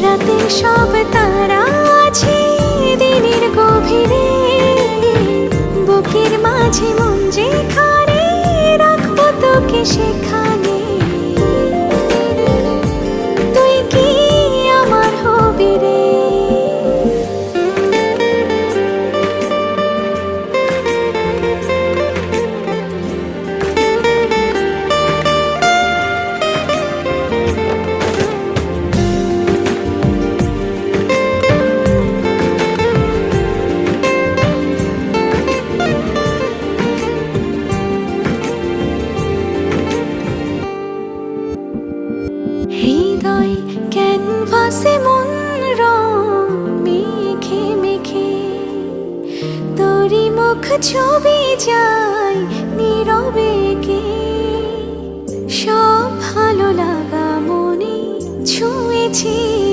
রাতের সব তারা আছে দিনের গভীরে, বুকের মাঝে মন যেখানে রাখবো তোকে সেখানে। তুই কি আমার হবি রে? হৃদয় ক্যানভাসে মন রং মেখে মেখে, তোরই মুখ ছবি যায় নীরবে কে। সব ভালো লাগা মনে ছুঁয়েছি